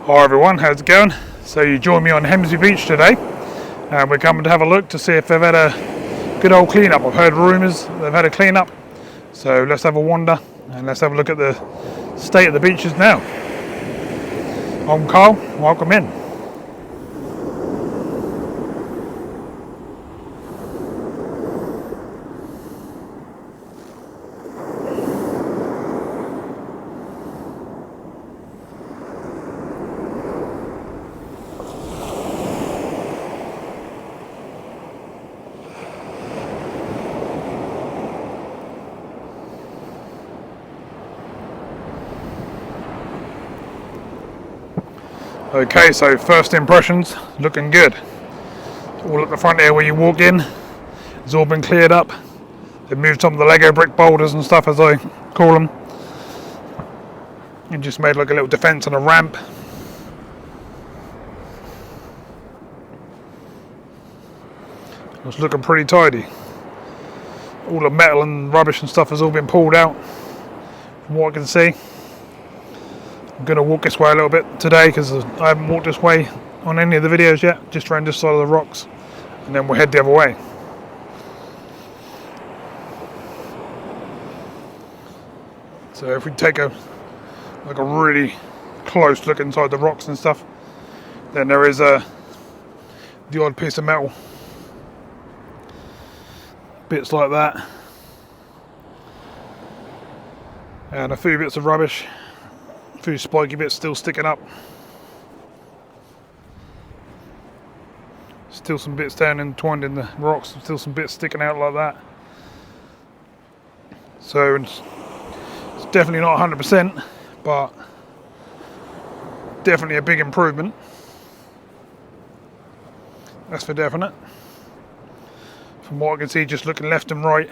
Hi everyone, how's it going? So you join me on Hemsby Beach today, and we're coming to have a look to see if they've had a good old clean up. I've heard rumours they've had a clean up, so let's have a wander and let's have a look at the state of the beaches now. I'm Carl, welcome in. Okay, so first impressions, looking good. All at the front here where you walk in, it's all been cleared up. They've moved some of the Lego brick boulders and stuff, as I call them, and just made like a little defence and a ramp. It's looking pretty tidy. All the metal and rubbish and stuff has all been pulled out, from what I can see. I'm going to walk this way a little bit today because I haven't walked this way on any of the videos yet, just around this side of the rocks, and then we'll head the other way. So if we take a really close look inside the rocks and stuff, then there is the odd piece of metal, bits like that, and a few bits of rubbish. A few spiky bits still sticking up. Still some bits down entwined in the rocks, still some bits sticking out like that. So it's definitely not 100%, but definitely a big improvement. That's for definite. From what I can see, just looking left and right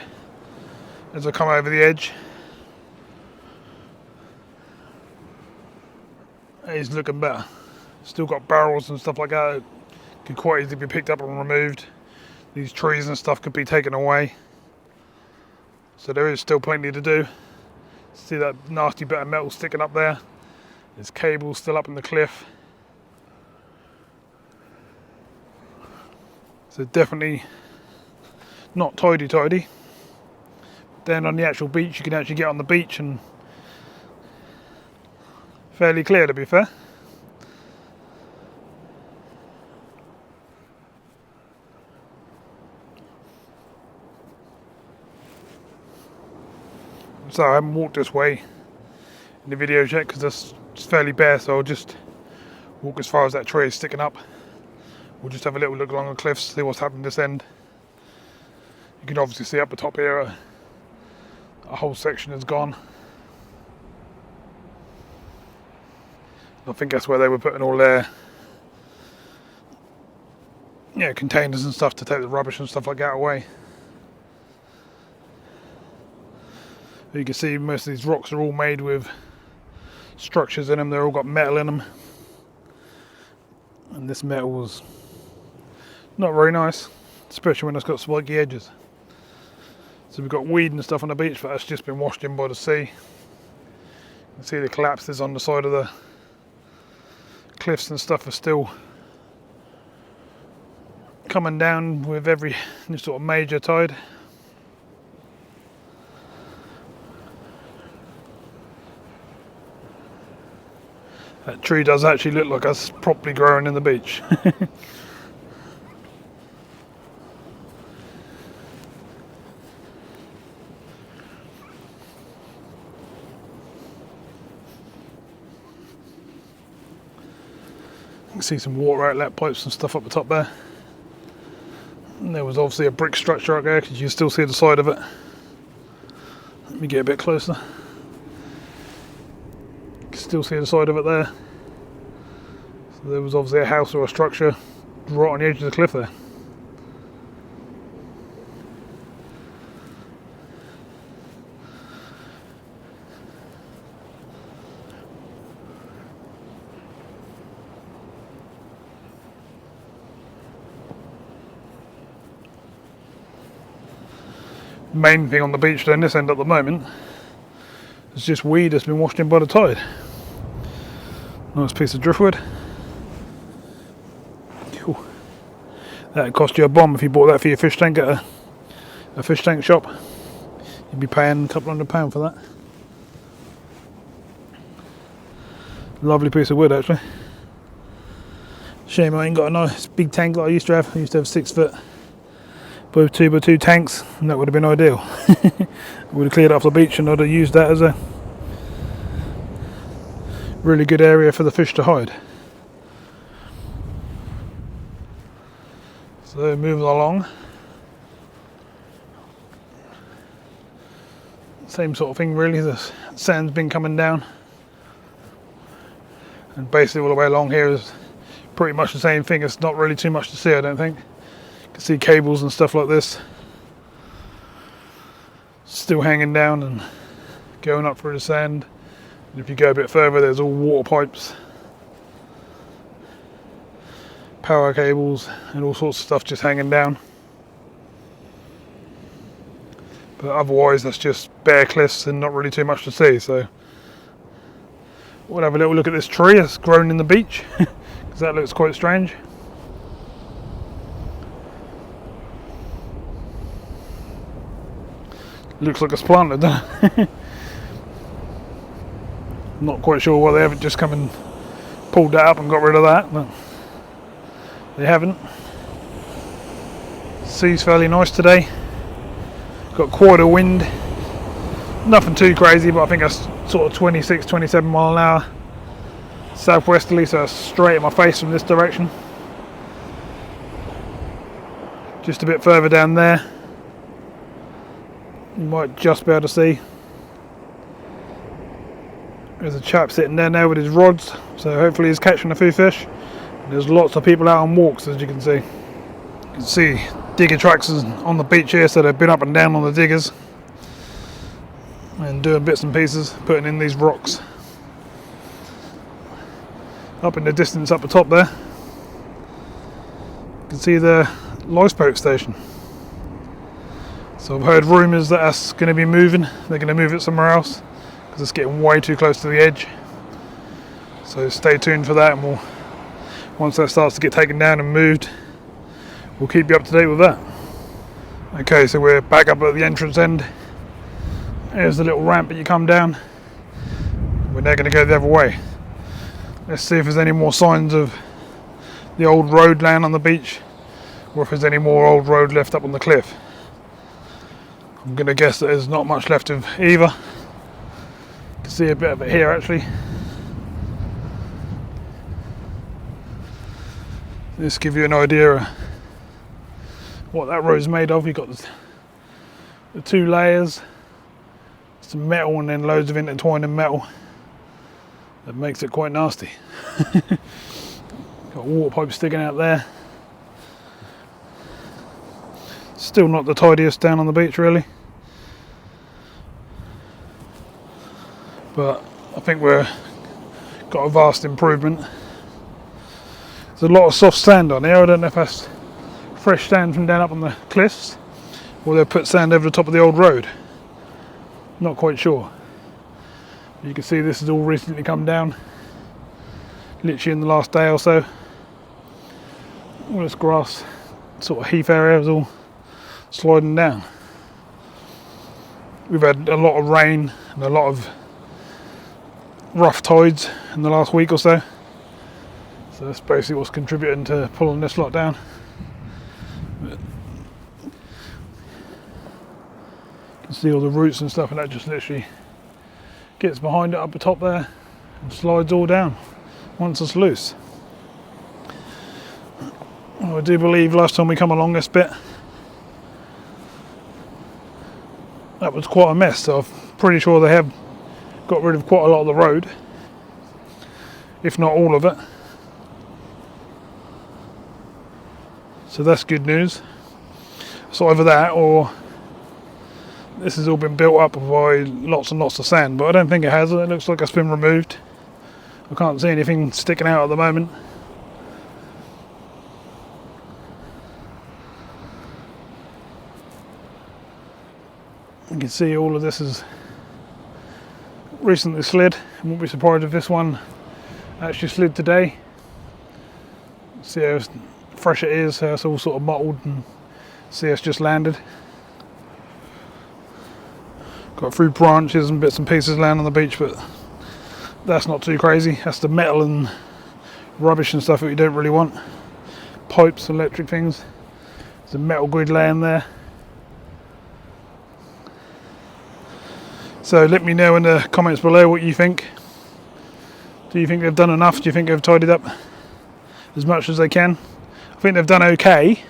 as I come over the edge, it's looking better. Still got barrels and stuff like that. Could quite easily be picked up and removed. These trees and stuff could be taken away. So there is still plenty to do. See that nasty bit of metal sticking up there? There's cables still up in the cliff. So definitely not tidy. Then on the actual beach, you can actually get on the beach and fairly clear, to be fair. So I haven't walked this way in the videos yet because it's fairly bare, so I'll just walk as far as that tree is sticking up. We'll just have a little look along the cliffs, see what's happened this end. You can obviously see up the top here a whole section is gone. I think that's where they were putting all their containers and stuff to take the rubbish and stuff like that away. You can see most of these rocks are all made with structures in them. They've all got metal in them, and this metal was not very nice, especially when it's got spiky edges. So we've got weed and stuff on the beach, but that's just been washed in by the sea. You can see the collapses on the side of the cliffs and stuff are still coming down with every sort of major tide. That tree does actually look like it's properly growing in the beach. You can see some water outlet pipes and stuff up the top there. And there was obviously a brick structure up there because you can still see the side of it. Let me get a bit closer. You can still see the side of it there. So there was obviously a house or a structure right on the edge of the cliff there. Main thing on the beach down this end at the moment is just weed that's been washed in by the tide. Nice piece of driftwood. Cool. That'd cost you a bomb if you bought that for your fish tank at a fish tank shop. You'd be paying a couple £100 for that. Lovely piece of wood actually. Shame I ain't got a nice big tank like I used to have. I used to have 6 foot both 2x2 tanks, and that would have been ideal. I would have cleared it off the beach and I'd have used that as a really good area for the fish to hide. So moving along. Same sort of thing really, the sand's been coming down. And basically all the way along here is pretty much the same thing. It's not really too much to see, I don't think. You can see cables and stuff like this still hanging down and going up through the sand. And if you go a bit further, there's all water pipes, power cables and all sorts of stuff just hanging down. But otherwise that's just bare cliffs and not really too much to see. So we'll have a little look at this tree that's grown in the beach because that looks quite strange. Looks like it's planted, doesn't it? Not quite sure why they haven't just come and pulled that up and got rid of that, but they haven't. Sea's fairly nice today. Got quite a wind. Nothing too crazy, but I think that's sort of 26, 27 mile an hour southwesterly, so it's straight in my face from this direction. Just a bit further down there, you might just be able to see. There's a chap sitting down there with his rods, so hopefully he's catching a few fish. And there's lots of people out on walks, as you can see. You can see digger tracks on the beach here, so they've been up and down on the diggers and doing bits and pieces, putting in these rocks. Up in the distance up the top there, you can see the lifeboat station. So I've heard rumours that that's going to be moving. They're going to move it somewhere else because it's getting way too close to the edge. So stay tuned for that, and once that starts to get taken down and moved, we'll keep you up to date with that. Okay, so we're back up at the entrance end. There's the little ramp that you come down. We're now going to go the other way. Let's see if there's any more signs of the old road land on the beach, or if there's any more old road left up on the cliff. I'm going to guess that there's not much left of either. You can see a bit of it here actually. Just give you an idea of what that road's made of. You've got the 2 layers, some metal and then loads of intertwining metal. That makes it quite nasty. Got a water pipe sticking out there. Still not the tidiest down on the beach really, but I think we've got a vast improvement. There's a lot of soft sand on here. I don't know if that's fresh sand from down up on the cliffs, or they've put sand over the top of the old road. Not quite sure. You can see this has all recently come down, literally in the last day or so. All this grass, sort of heath area, is all sliding down. We've had a lot of rain and a lot of rough tides in the last week or so. So that's basically what's contributing to pulling this lot down. You can see all the roots and stuff, and that just literally gets behind it up the top there and slides all down once it's loose. I do believe last time we come along this bit, that was quite a mess, so I'm pretty sure they have got rid of quite a lot of the road, if not all of it. So that's good news. So either that, or this has all been built up by lots and lots of sand, but I don't think it has. It looks like it's been removed. I can't see anything sticking out at the moment. You can see all of this is recently slid. I won't be surprised if this one Actually slid today. See how fresh it is, how it's all sort of mottled, and see it's just landed. Got a few branches and bits and pieces land on the beach, but that's not too crazy. That's the metal and rubbish and stuff that you don't really want. Pipes, electric things. There's a metal grid laying there. So let me know in the comments below what you think. Do you think they've done enough? Do you think they've tidied up as much as they can? I think they've done okay,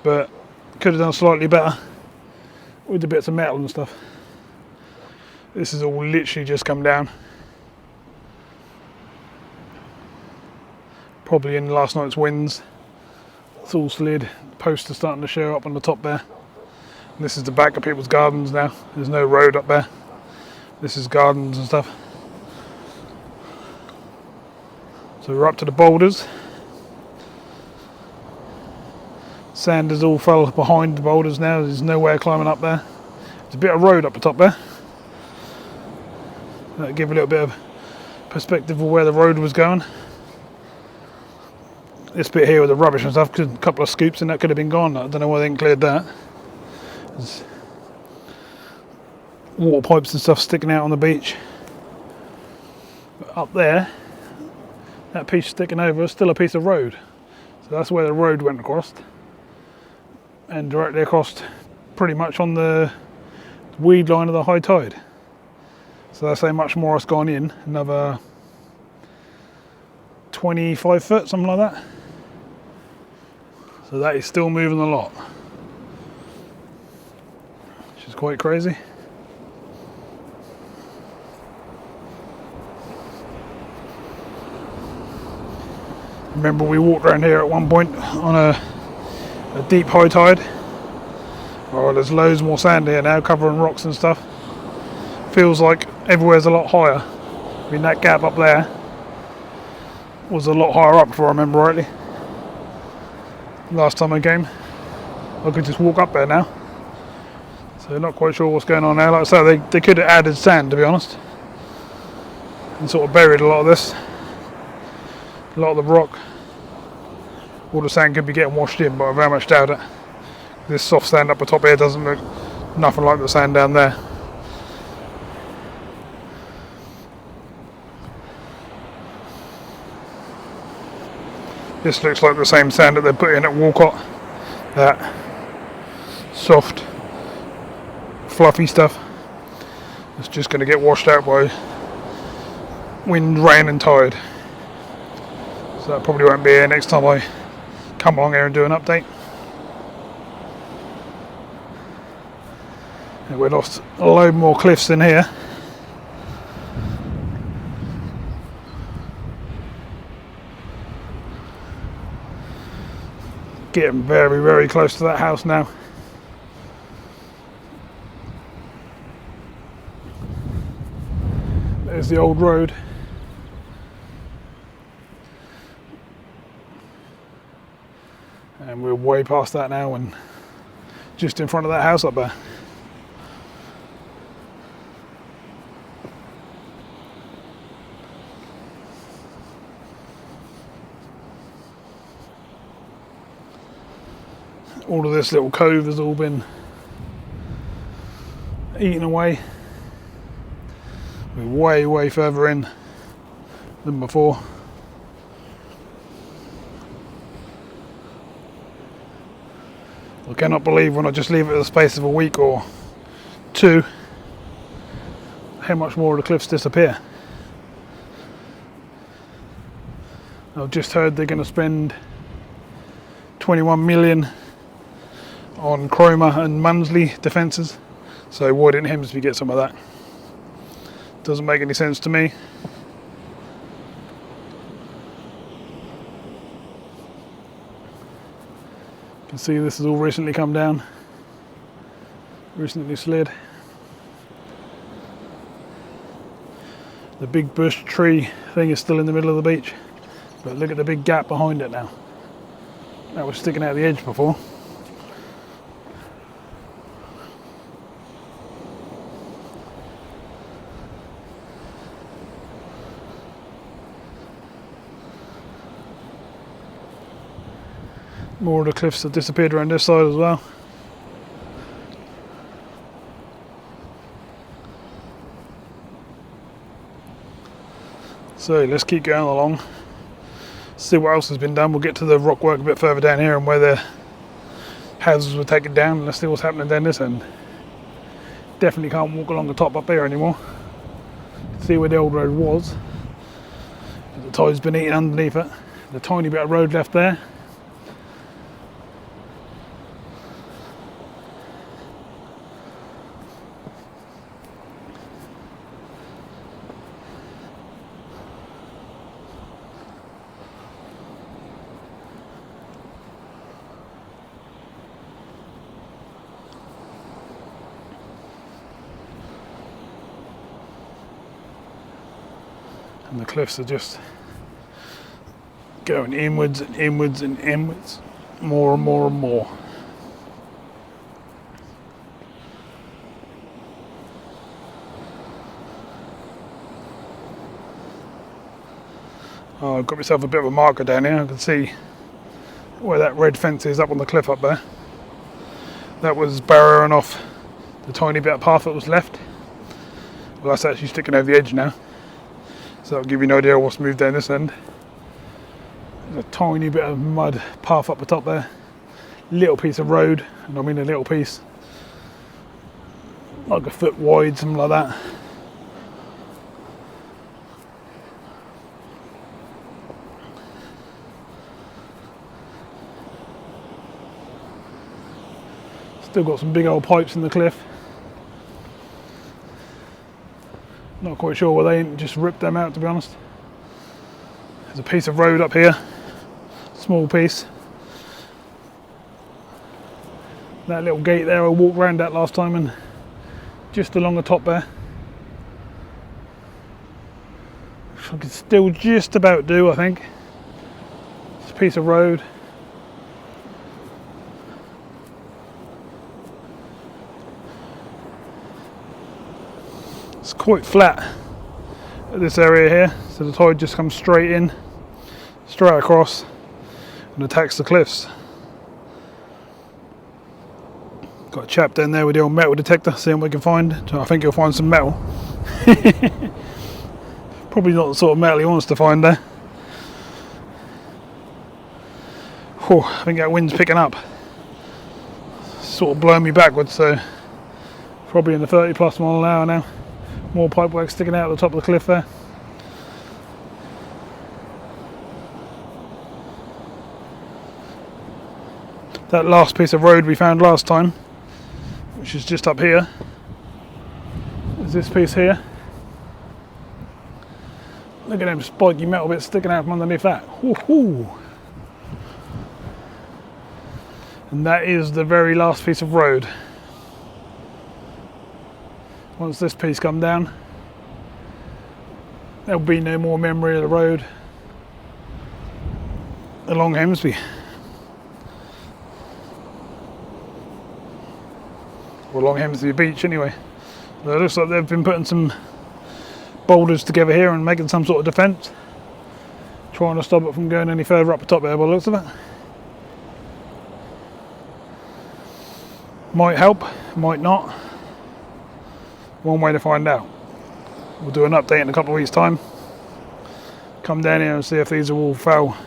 but could have done slightly better with the bits of metal and stuff. This has all literally just come down. Probably in last night's winds. It's all slid. The posts are starting to show up on the top there. And this is the back of people's gardens now. There's no road up there. This is gardens and stuff. So we're up to the boulders. Sand has all fell behind the boulders now. There's nowhere climbing up there. There's a bit of road up the top there. That'll give a little bit of perspective of where the road was going. This bit here with the rubbish and stuff, a couple of scoops and that could have been gone. I don't know why they didn't cleared that. There's water pipes and stuff sticking out on the beach. But up there, that piece sticking over is still a piece of road. So that's where the road went across. And directly across pretty much on the weed line of the high tide. So that's how much more has gone in. Another 25 foot, something like that. So that is still moving a lot. Which is quite crazy. Remember we walked around here at one point on a deep high tide. Oh, there's loads more sand here now, covering rocks and stuff. Feels like everywhere's a lot higher. I mean, that gap up there was a lot higher up, if I remember rightly. Last time I came, I could just walk up there now. So not quite sure what's going on now. Like I said, they could have added sand, to be honest, and sort of buried a lot of this. A lot of the rock. All the sand could be getting washed in, but I very much doubt it. This soft sand up the top here doesn't look nothing like the sand down there. This looks like the same sand that they put in at Walcott. That soft, fluffy stuff. It's just going to get washed out by wind, rain and tide. So that probably won't be here next time I come along here and do an update. And we lost a load more cliffs in here. Getting very, very close to that house now. There's the old road. And we're way past that now and just in front of that house up there. All of this little cove has all been eaten away. We're way, way further in than before. I cannot believe when I just leave it in the space of a week or two, how much more of the cliffs disappear. I've just heard they're going to spend 21 million on Cromer and Munsley defences, so why didn't Hemsby get some of that? Doesn't make any sense to me. You can see this has all recently come down, recently slid. The big bush tree thing is still in the middle of the beach, but look at the big gap behind it now. That was sticking out the edge before. More of the cliffs have disappeared around this side as well. So let's keep going along, see what else has been done. We'll get to the rock work a bit further down here and where the houses were taken down. Let's see what's happening down this end. Definitely can't walk along the top up there anymore. See where the old road was. The tide's been eating underneath it. The tiny bit of road left there. And the cliffs are just going inwards and inwards and inwards, more and more and more. Oh, I've got myself a bit of a marker down here. I can see where that red fence is up on the cliff up there. That was barriering off the tiny bit of path that was left. Well, that's actually sticking over the edge now. So that'll give you an idea of what's moved down this end. There's a tiny bit of mud path up the top there. Little piece of road, and I mean a little piece. Like a foot wide, something like that. Still got some big old pipes in the cliff. Not quite sure why they didn't just rip them out, to be honest. There's a piece of road up here, small piece. That little gate there, I walked around that last time, and just along the top there. Which I could still just about do, I think. It's a piece of road. It's quite flat at this area here, so the tide just comes straight in, straight across, and attacks the cliffs. Got a chap down there with the old metal detector, seeing what we can find. So I think he'll find some metal. Probably not the sort of metal he wants to find there. Whew, I think that wind's picking up. Sort of blowing me backwards, so probably in the 30 plus mile an hour now. More pipework sticking out at the top of the cliff there. That last piece of road we found last time, which is just up here, is this piece here. Look at them spiky metal bits sticking out from underneath that. Woohoo! And that is the very last piece of road. Once this piece comes down, there'll be no more memory of the road along Hemsby. Or along Hemsby Beach anyway. So it looks like they've been putting some boulders together here and making some sort of defence. Trying to stop it from going any further up the top there by the looks of it. Might help, might not. One way to find out. We'll do an update in a couple of weeks' time. Come down here and see if these are all fell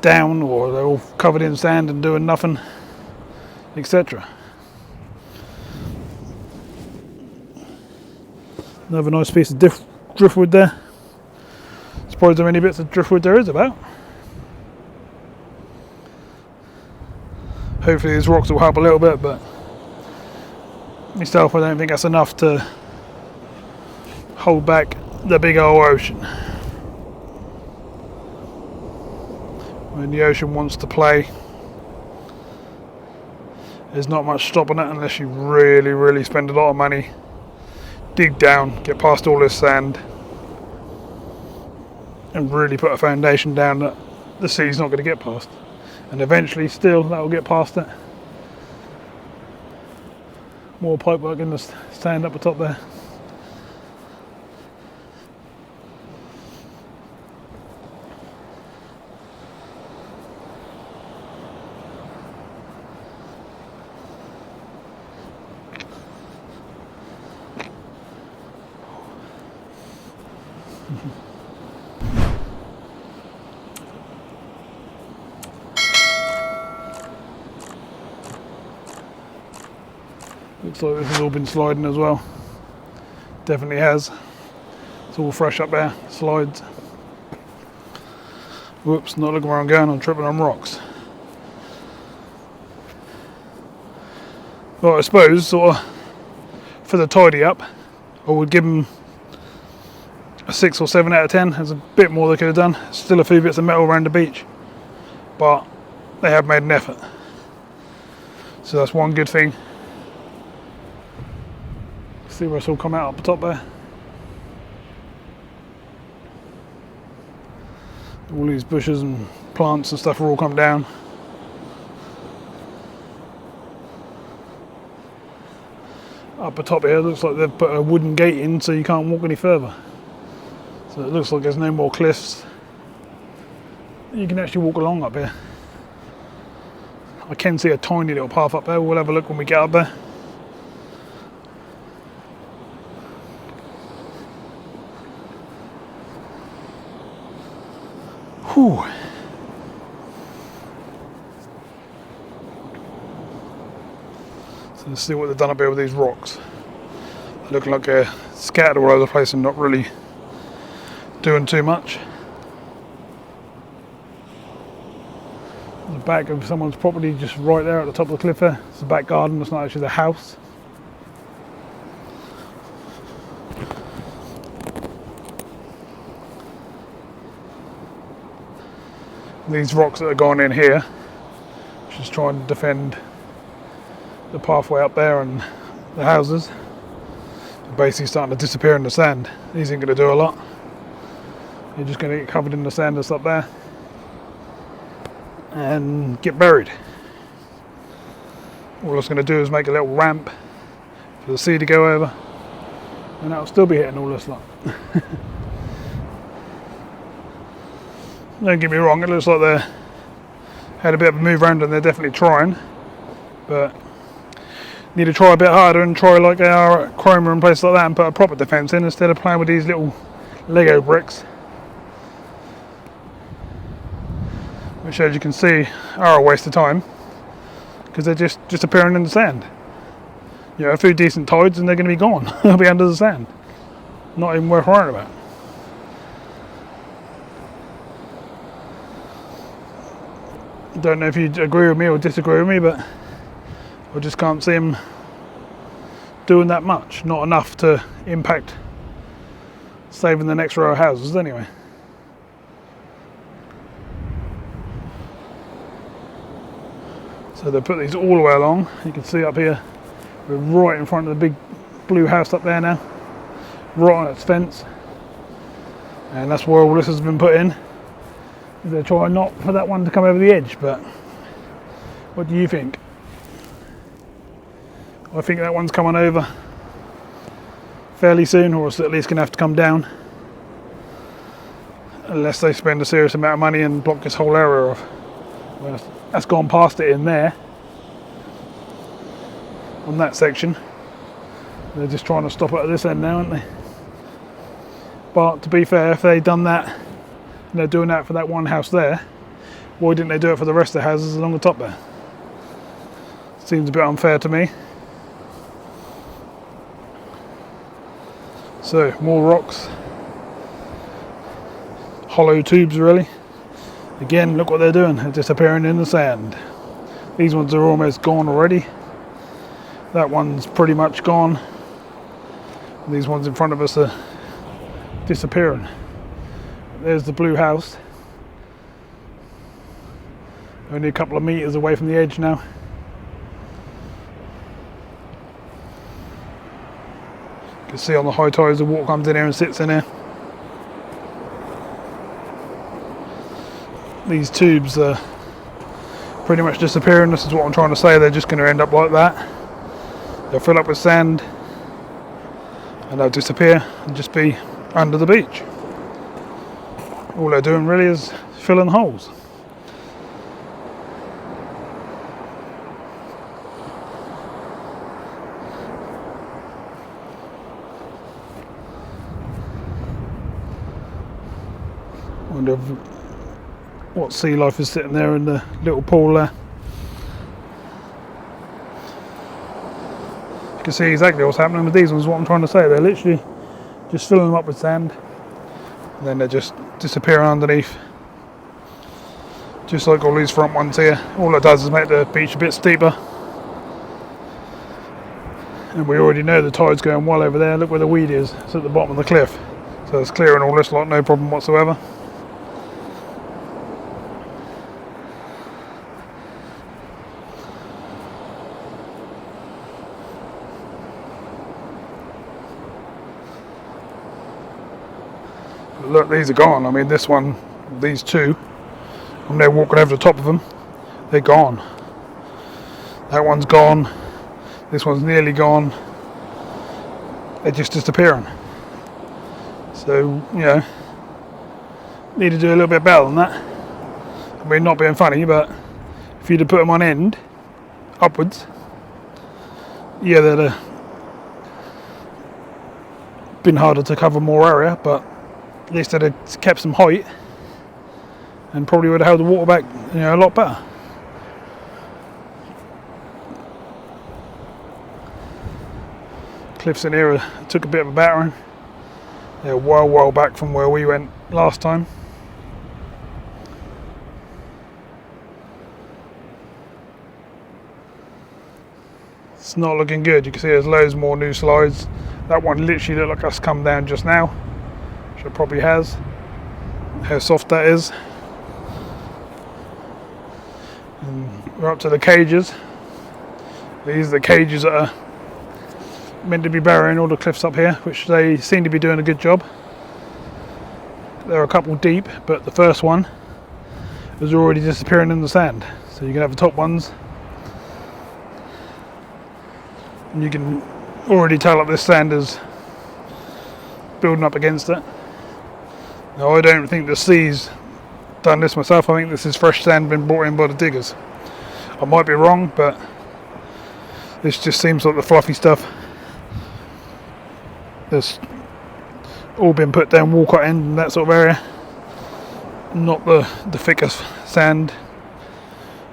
down or they're all covered in sand and doing nothing, etc. Another nice piece of driftwood there. Surprised how many bits of driftwood there is about. Hopefully these rocks will help a little bit, but myself, I don't think that's enough to hold back the big old ocean. When the ocean wants to play, there's not much stopping it unless you really spend a lot of money, dig down, get past all this sand, and really put a foundation down that the sea's not going to get past. And eventually still that will get past it. More pipework in the sand up the top there. Looks like this has all been sliding as well. Definitely has. It's all fresh up there, slides. Whoops, not looking where I'm going, I'm tripping on rocks. Well, I suppose, sort of, for the tidy up, I would give them a 6 or 7 out of 10. There's a bit more they could have done. Still a few bits of metal around the beach, but they have made an effort. So that's one good thing. See where it's all come out up the top there. All these bushes and plants and stuff are all come down. Up the top here, looks like they've put a wooden gate in so you can't walk any further. So it looks like there's no more cliffs. You can actually walk along up here. I can see a tiny little path up there. We'll have a look when we get up there. Whew. So let's see what they've done up here with these rocks. They look like they're scattered all over the place and not really doing too much. The back of someone's property just right there at the top of the cliff there. It's the back garden, it's not actually the house. These rocks that are going in here, just trying to defend the pathway up there and the houses, are basically starting to disappear in the sand. These ain't going to do a lot. You're just going to get covered in the sand that's up there and get buried. All it's going to do is make a little ramp for the sea to go over, and that'll still be hitting all this lot. Don't get me wrong, it looks like they had a bit of a move around and they're definitely trying, but need to try a bit harder and try like they are at Cromer and places like that and put a proper defence in instead of playing with these little Lego bricks, which, as you can see, are a waste of time because they're just disappearing in the sand. You know, a few decent tides and they're going to be gone. They'll be under the sand. Not even worth worrying about. Don't know if you agree with me or disagree with me, but I just can't see him doing that much. Not enough to impact saving the next row of houses anyway. So they put these all the way along. You can see up here, we're right in front of the big blue house up there now, right on its fence, and that's where all this has been put in. They're trying not for that one to come over the edge, but what do you think? I think that one's coming over fairly soon, or it's at least going to have to come down, unless they spend a serious amount of money and block this whole area off. Well, that's gone past it in there, on that section. They're just trying to stop it at this end now, aren't they? But to be fair, if they'd done that, and they're doing that for that one house there, why didn't they do it for the rest of the houses along the top there? Seems a bit unfair to me. So, more rocks. Hollow tubes, really. Again, look what they're doing. They're disappearing in the sand. These ones are almost gone already. That one's pretty much gone. These ones in front of us are disappearing. There's the blue house. Only a couple of meters away from the edge now. You can see on the high tides the water comes in here and sits in here. These tubes are pretty much disappearing. This is what I'm trying to say. They're just going to end up like that. They'll fill up with sand and they'll disappear and just be under the beach. All they're doing really is filling holes. Wonder what sea life is sitting there in the little pool there. You can see exactly what's happening with these ones, what I'm trying to say. They're literally just filling them up with sand, and then they're just disappearing underneath. Just like all these front ones here. All it does is make the beach a bit steeper. And we already know the tide's going well over there. Look where the weed is. It's at the bottom of the cliff. So it's clearing all this lot, no problem whatsoever. Look, these are gone. I mean, this one, these two, I'm now walking over the top of them. They're gone. That one's gone. This one's nearly gone. They're just disappearing. So, you know, need to do a little bit better than that. I mean, not being funny, but if you'd have put them on end, upwards, yeah, they'd have been harder to cover more area, but at least they'd have kept some height and probably would have held the water back, you know, a lot better. Cliffs in here took a bit of a battering. They're well back from where we went last time. It's not looking good. You can see there's loads more new slides. That one literally looked like it's come down just now, which it probably has. How soft that is. And we're up to the cages. These are the cages that are meant to be burying all the cliffs up here, which they seem to be doing a good job. They're a couple deep, but the first one is already disappearing in the sand. So you can have the top ones, and you can already tell that this sand is building up against it. Now, I don't think the sea's done this myself. I think this is fresh sand been brought in by the diggers. I might be wrong, but this just seems like the fluffy stuff that's all been put down Walcott End and that sort of area, not the thickest sand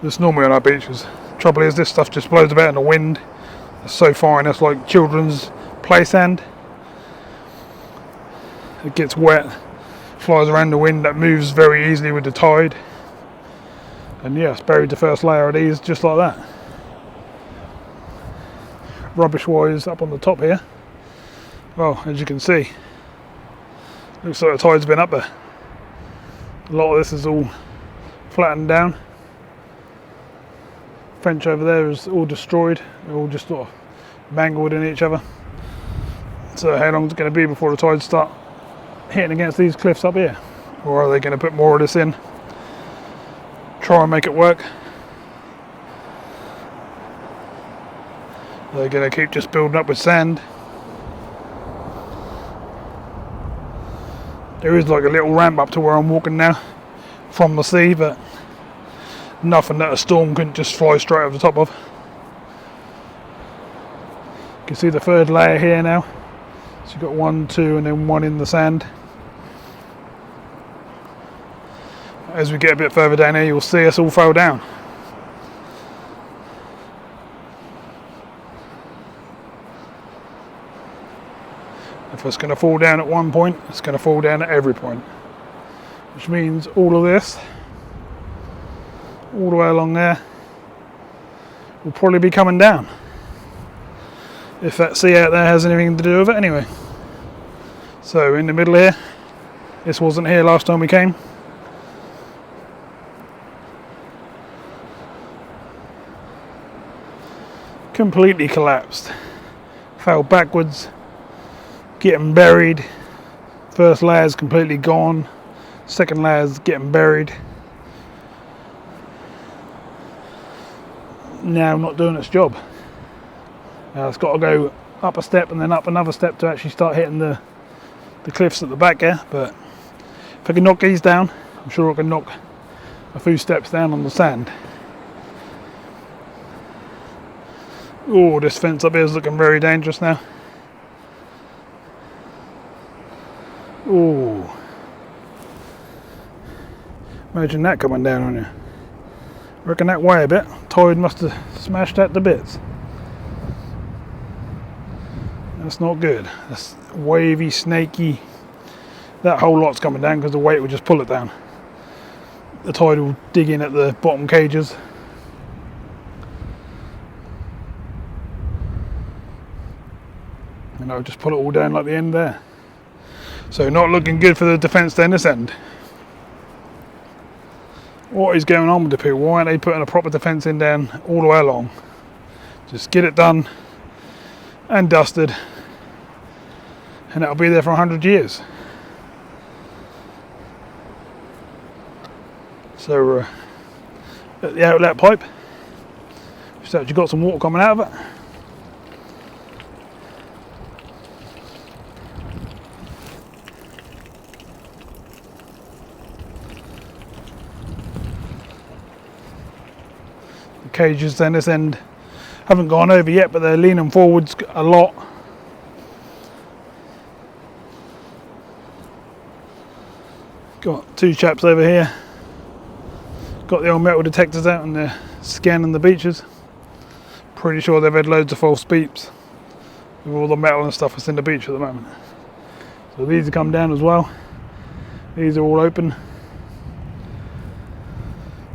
that's normally on our beaches. Trouble is, this stuff just blows about in the wind. It's so fine, it's like children's play sand. It gets wet, flies around the wind, that moves very easily with the tide, and yeah, it's buried the first layer of these just like that. Rubbish wise, up on the top here, well, as you can see, looks like the tide's been up there. A lot of this is all flattened down. Fence over there is all destroyed. They're all just sort of mangled in each other. So how long is it going to be before the tides start hitting against these cliffs up here? Or are they going to put more of this in, try and make it work? They're going to keep just building up with sand. There is like a little ramp up to where I'm walking now from the sea, but nothing that a storm couldn't just fly straight over the top of. You can see the third layer here now. So you've got 1, 2 and then 1 in the sand. As we get a bit further down here, you'll see us all fall down. If it's going to fall down at one point, it's going to fall down at every point. Which means all of this, all the way along there, will probably be coming down. If that sea out there has anything to do with it anyway. So in the middle here, this wasn't here last time we came. Completely collapsed. Fell backwards. Getting buried. First layer's completely gone. Second layer's getting buried. Now not doing its job. It's got to go up a step and then up another step to actually start hitting the cliffs at the back here. But if I can knock these down, I'm sure I can knock a few steps down on the sand. Oh, this fence up here is looking very dangerous now. Oh, imagine that coming down on you. I reckon that way a bit. Tide must have smashed that to bits. That's not good. That's wavy, snaky. That whole lot's coming down because the weight will just pull it down. The tide will dig in at the bottom cages. And I'll just pull it all down like the end there. So not looking good for the defence down this end. What is going on with the people? Why aren't they putting a proper defence in down all the way along? Just get it done and dusted, and it'll be there for 100 years. So at the outlet pipe, it's actually got some water coming out of it. The cages down this end haven't gone over yet, but they're leaning forwards a lot. Got two chaps over here. Got the old metal detectors out and they're scanning the beaches. Pretty sure they've had loads of false beeps with all the metal and stuff that's in the beach at the moment. So these have come down as well. These are all open.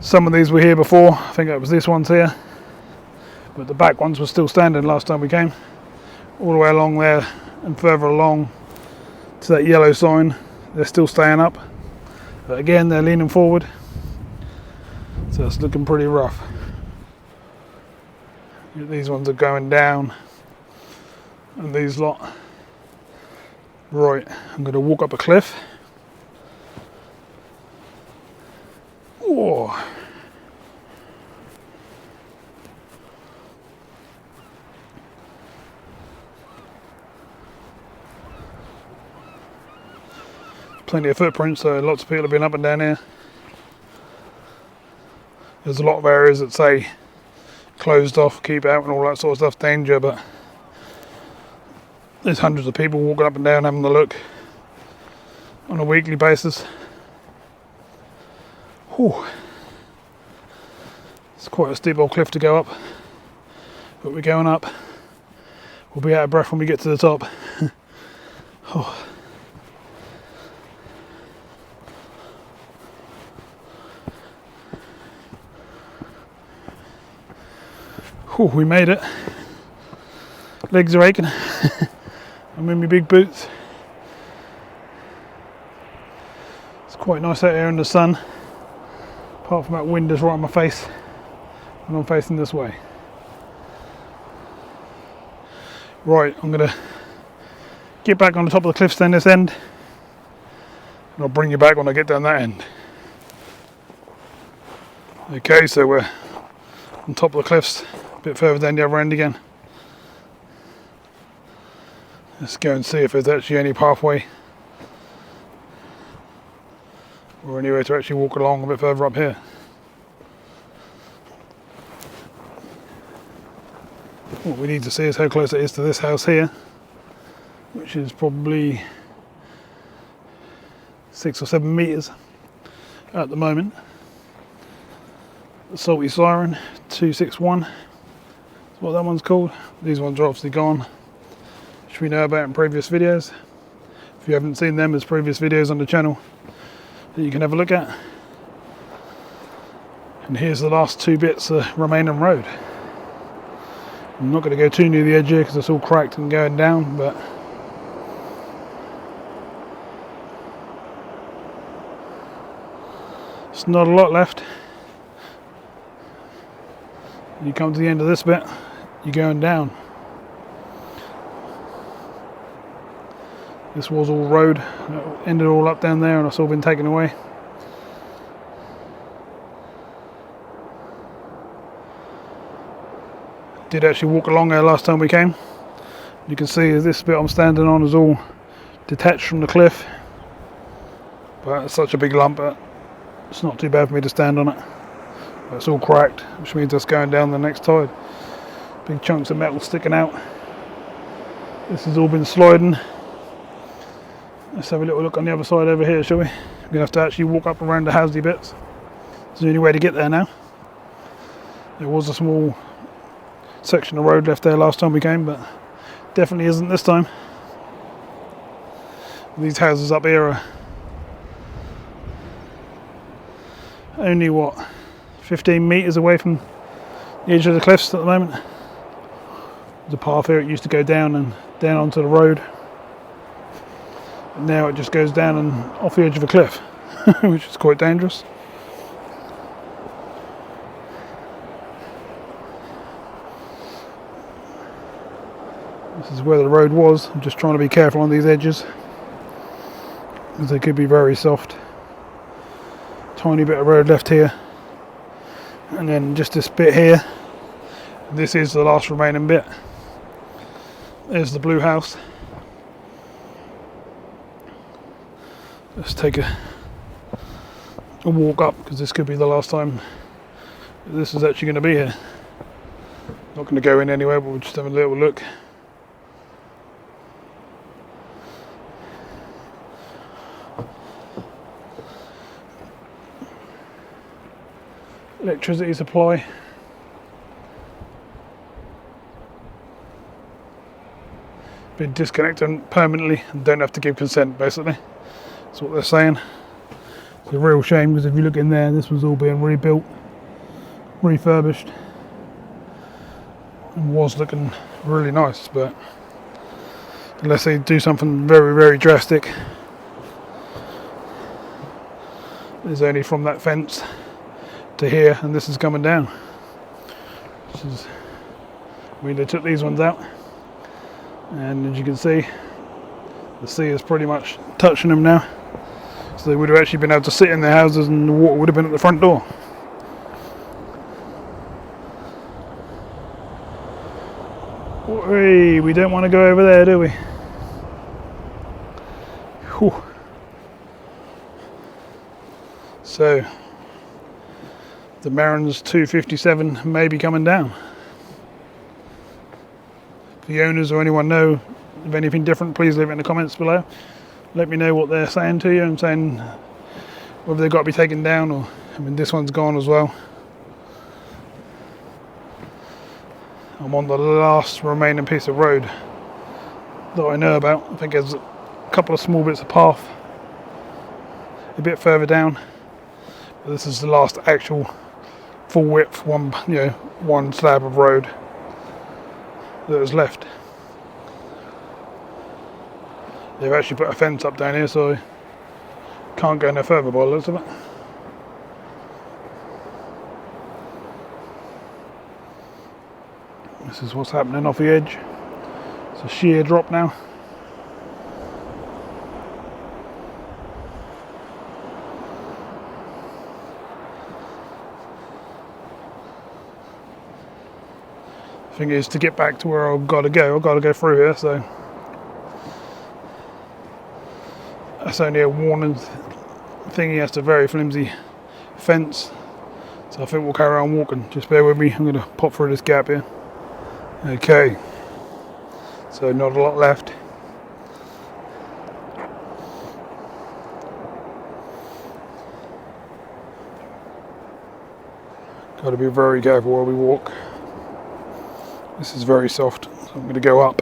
Some of these were here before. I think it was this one's here. But the back ones were still standing last time we came. All the way along there and further along to that yellow sign. They're still staying up. But again, they're leaning forward. So it's looking pretty rough. These ones are going down, and these lot. Right, I'm going to walk up a cliff. Whoa. Plenty of footprints, so lots of people have been up and down here. There's a lot of areas that say closed off, keep out and all that sort of stuff, danger, but there's hundreds of people walking up and down having a look on a weekly basis. Whew. It's quite a steep old cliff to go up, but we're going up. We'll be out of breath when we get to the top. Oh. Whew, we made it. Legs are aching. I'm in my big boots. It's quite nice out here in the sun, apart from that wind that's right on my face and I'm facing this way. Right, I'm going to get back on the top of the cliffs down this end, and I'll bring you back when I get down that end. Okay, so we're on top of the cliffs, a bit further down the other end again. Let's go and see if there's actually any pathway or anywhere to actually walk along a bit further up here. What we need to see is how close it is to this house here, which is probably 6 or 7 meters at the moment. The Salty Siren 261 is what that one's called. These ones are obviously gone, which we know about in previous videos. If you haven't seen them, there's previous videos on the channel that you can have a look at. And here's the last 2 bits of remaining road. I'm not going to go too near the edge here because it's all cracked and going down, but it's not a lot left. You come to the end of this bit, you're going down. This was all road, it ended all up down there and it's all been taken away. Did actually walk along there last time we came. You can see this bit I'm standing on is all detached from the cliff, but it's such a big lump that it's not too bad for me to stand on it. But it's all cracked, which means it's going down the next tide. Big chunks of metal sticking out. This has all been sliding. Let's have a little look on the other side over here, shall we? We're going to have to actually walk up around the Hemsby bits. It's the only way to get there now. There was a small section of road left there last time we came, but Definitely isn't this time. These houses up here are only what, 15 metres away from the edge of the cliffs at the moment. There's a path here, it used to go down and down onto the road. And now it just goes down and off the edge of a cliff, which is quite dangerous. This is where the road was. I'm just trying to be careful on these edges, because they could be very soft. Tiny bit of road left here, and then just this bit here. This is the last remaining bit. There's the blue house. Let's take a walk up, because this could be the last time this is actually going to be here. Not going to go in anywhere, but we'll just have a little look. Electricity supply. Been disconnected permanently and don't have to give consent, basically. That's what they're saying. It's a real shame, because if you look in there, this was all being rebuilt, refurbished, and was looking really nice, but unless they do something very, very drastic, it's only from that fence to here, and this is coming down. This is, I mean, they took these ones out, and as you can see, the sea is pretty much touching them now. So they would have actually been able to sit in their houses, and the water would have been at the front door. Hey, we don't want to go over there, do we? Whew. So the Marrams 257 may be coming down. If the owners or anyone know of anything different, please leave it in the comments below. Let me know what they're saying to you, and saying whether they've got to be taken down, or, I mean, this one's gone as well. I'm on the last remaining piece of road that I know about. I think there's a couple of small bits of path a bit further down, but this is the last actual full width one slab of road that is left. They've actually put a fence up down here, so I can't go no further by the looks of it. This is what's happening off the edge. It's a sheer drop now. The thing is, to get back to where I've got to go through here, so that's only a warning thingy. That's a very flimsy fence, so I think we'll carry on walking. Just bear with me, I'm going to pop through this gap here. Okay, so not a lot left. Got to be very careful where we walk. This is very soft, so I'm going to go up.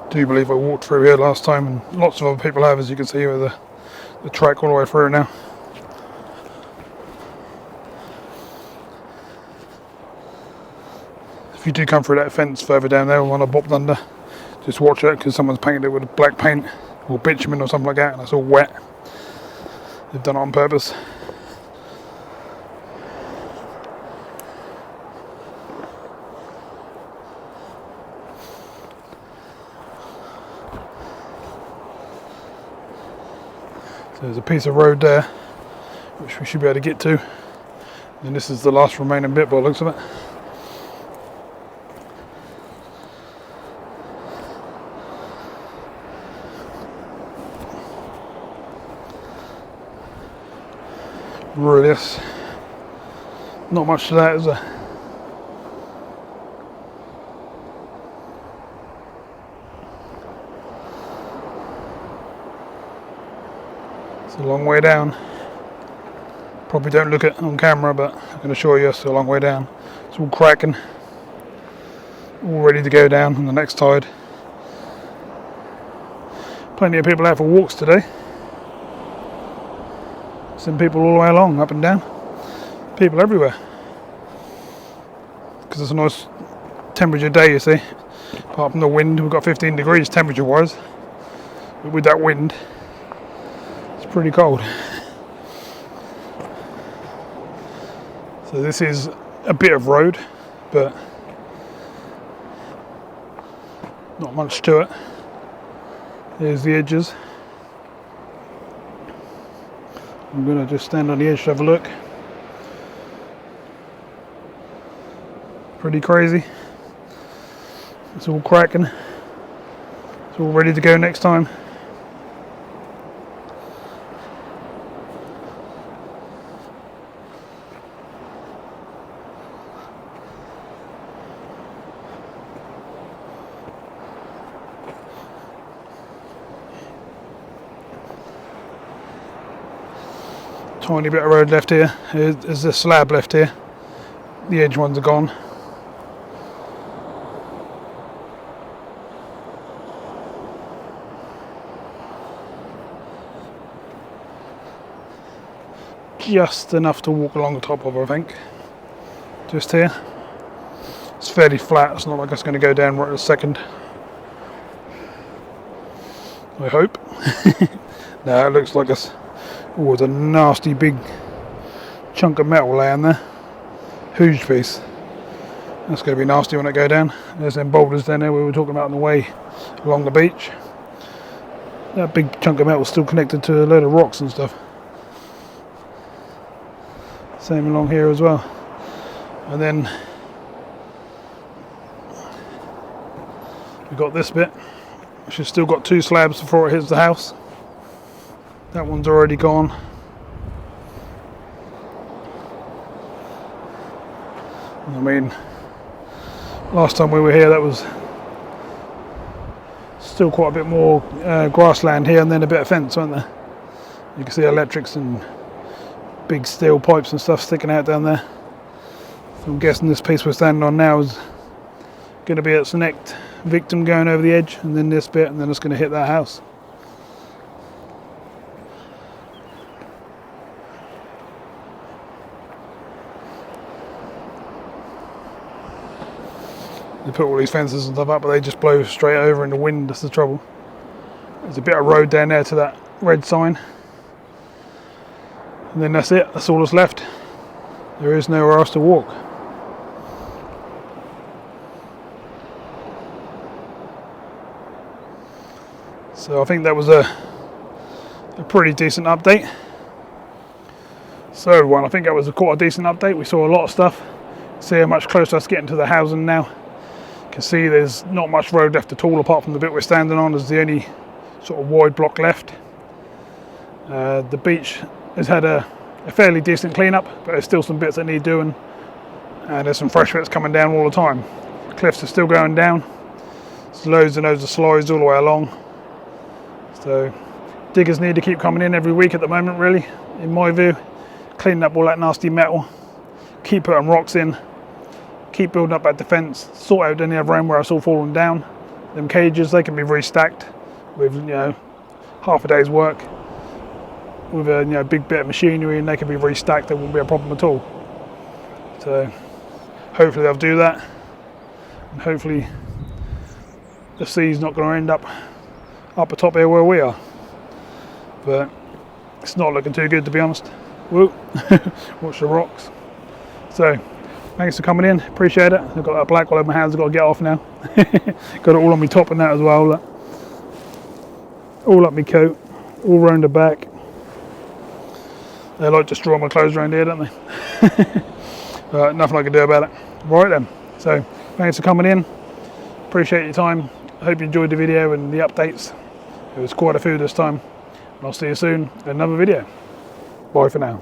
I do believe I walked through here last time, and lots of other people have, as you can see, with the track all the way through now. If you do come through that fence further down there, when I bobbed under, just watch it, because someone's painted it with black paint or bitumen or something like that, and it's all wet. They've done it on purpose. So there's a piece of road there, which we should be able to get to. And this is the last remaining bit by the looks of it. Really, yes. Not much to that, is there? It's a long way down. Probably don't look at on camera, but I can assure you it's a long way down. It's all cracking, all ready to go down on the next tide. Plenty of people out for walks today. Some people all the way along, up and down. People everywhere. Because it's a nice temperature day, you see. Apart from the wind, we've got 15 degrees temperature wise. But with that wind, it's pretty cold. So this is a bit of road, but not much to it. There's the edges. I'm going to just stand on the edge to have a look. Pretty crazy. It's all cracking. It's all ready to go next time. Tiny bit of road left here. There's a slab left here. The edge ones are gone. Just enough to walk along the top of, I think. Just here. It's fairly flat. It's not like it's going to go down right in a second. I hope. No, it looks like it's. Oh, there's a nasty big chunk of metal laying there. Huge piece. That's going to be nasty when it go down. There's them boulders down there we were talking about on the way along the beach. That big chunk of metal is still connected to a load of rocks and stuff. Same along here as well. And then we've got this bit, which has still got 2 slabs before it hits the house. That one's already gone. I mean, last time we were here, that was still quite a bit more grassland here, and then a bit of fence, weren't there? You can see electrics and big steel pipes and stuff sticking out down there. So I'm guessing this piece we're standing on now is going to be its next victim going over the edge, and then this bit, and then it's going to hit that house. They put all these fences and stuff up, but they just blow straight over in the wind. That's the trouble. There's a bit of road down there to that red sign. And then that's it. That's all that's left. There is nowhere else to walk. So I think that was a pretty decent update. So everyone, I think that was quite a decent update. We saw a lot of stuff. See how much closer it's getting to the housing now. You can see there's not much road left at all, apart from the bit we're standing on is the only sort of wide block left. The beach has had a fairly decent clean-up, but there's still some bits that need doing, and there's some fresh bits coming down all the time. Cliffs are still going down. There's loads and loads of slides all the way along. So diggers need to keep coming in every week at the moment, really, in my view, cleaning up all that nasty metal, keep putting rocks in, keep building up that defence, sort out any other end where it's all falling down. Them cages, they can be restacked with, you know, half a day's work with a big bit of machinery, and they can be restacked. There won't be a problem at all. So hopefully they'll do that, and hopefully the sea's not going to end up the top here where we are. But it's not looking too good, to be honest. Whoa. Watch the rocks. So thanks for coming in, appreciate it. I've got that black all over my hands, I've got to get off now. Got it all on my top and that as well. Look. All up my coat, all round the back. They like to straw my clothes around here, don't they? But nothing I can do about it. Right then, so thanks for coming in, appreciate your time. I hope you enjoyed the video and the updates. It was quite a few this time, and I'll see you soon in another video. Bye for now.